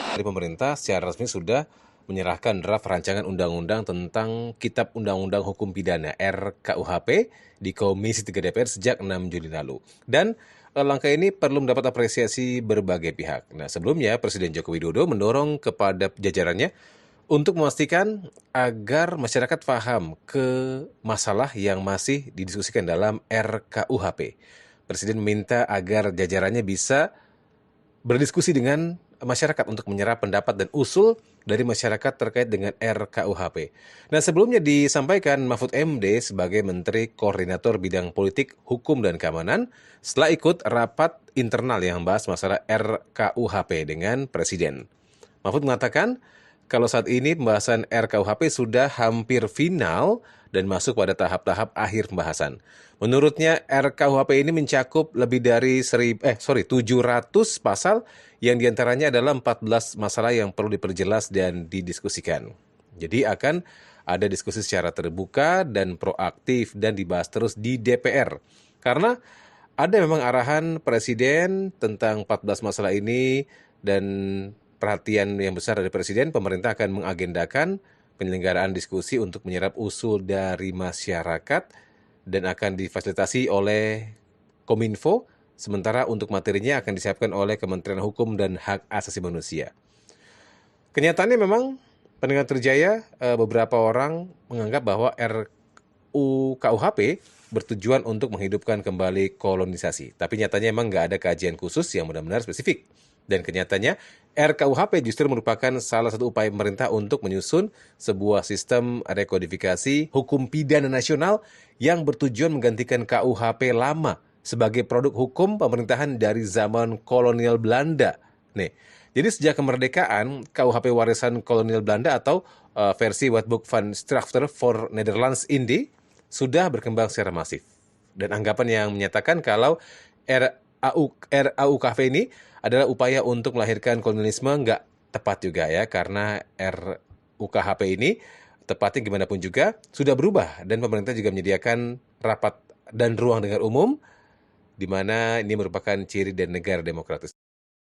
Dari pemerintah secara resmi sudah menyerahkan draft rancangan undang-undang tentang Kitab Undang-Undang Hukum Pidana (RKUHP) di Komisi 3 DPR sejak 6 Juli lalu. Dan langkah ini perlu mendapat apresiasi berbagai pihak. Nah, sebelumnya Presiden Joko Widodo mendorong kepada jajarannya untuk memastikan agar masyarakat paham ke masalah yang masih didiskusikan dalam RKUHP. Presiden meminta agar jajarannya bisa berdiskusi dengan masyarakat untuk menyerap pendapat dan usul dari masyarakat terkait dengan RKUHP. Nah, sebelumnya disampaikan Mahfud MD sebagai Menteri Koordinator Bidang Politik, Hukum, dan Keamanan setelah ikut rapat internal yang membahas masalah RKUHP dengan Presiden. Mahfud mengatakan kalau saat ini pembahasan RKUHP sudah hampir final dan masuk pada tahap-tahap akhir pembahasan. Menurutnya RKUHP ini mencakup lebih dari 700 pasal yang diantaranya adalah 14 masalah yang perlu diperjelas dan didiskusikan. Jadi akan ada diskusi secara terbuka dan proaktif dan dibahas terus di DPR. Karena ada memang arahan Presiden tentang 14 masalah ini dan perhatian yang besar dari Presiden, pemerintah akan mengagendakan penyelenggaraan diskusi untuk menyerap usul dari masyarakat dan akan difasilitasi oleh Kominfo, sementara untuk materinya akan disiapkan oleh Kementerian Hukum dan Hak Asasi Manusia. Kenyataannya memang pendengar terjaya beberapa orang menganggap bahwa RUKUHP bertujuan untuk menghidupkan kembali kolonisasi. Tapi nyatanya memang nggak ada kajian khusus yang benar-benar spesifik. Dan kenyataannya RKUHP justru merupakan salah satu upaya pemerintah untuk menyusun sebuah sistem rekodifikasi hukum pidana nasional yang bertujuan menggantikan KUHP lama sebagai produk hukum pemerintahan dari zaman kolonial Belanda. Nih, jadi sejak kemerdekaan, KUHP warisan kolonial Belanda atau versi Wetboek van Strafrecht for Netherlands Indie sudah berkembang secara masif. Dan anggapan yang menyatakan kalau RAUKP ini adalah upaya untuk melahirkan kolonialisme nggak tepat juga ya, karena RUKHP ini tepatnya gimana pun juga sudah berubah dan pemerintah juga menyediakan rapat dan ruang dengar umum di mana ini merupakan ciri dari negara demokratis.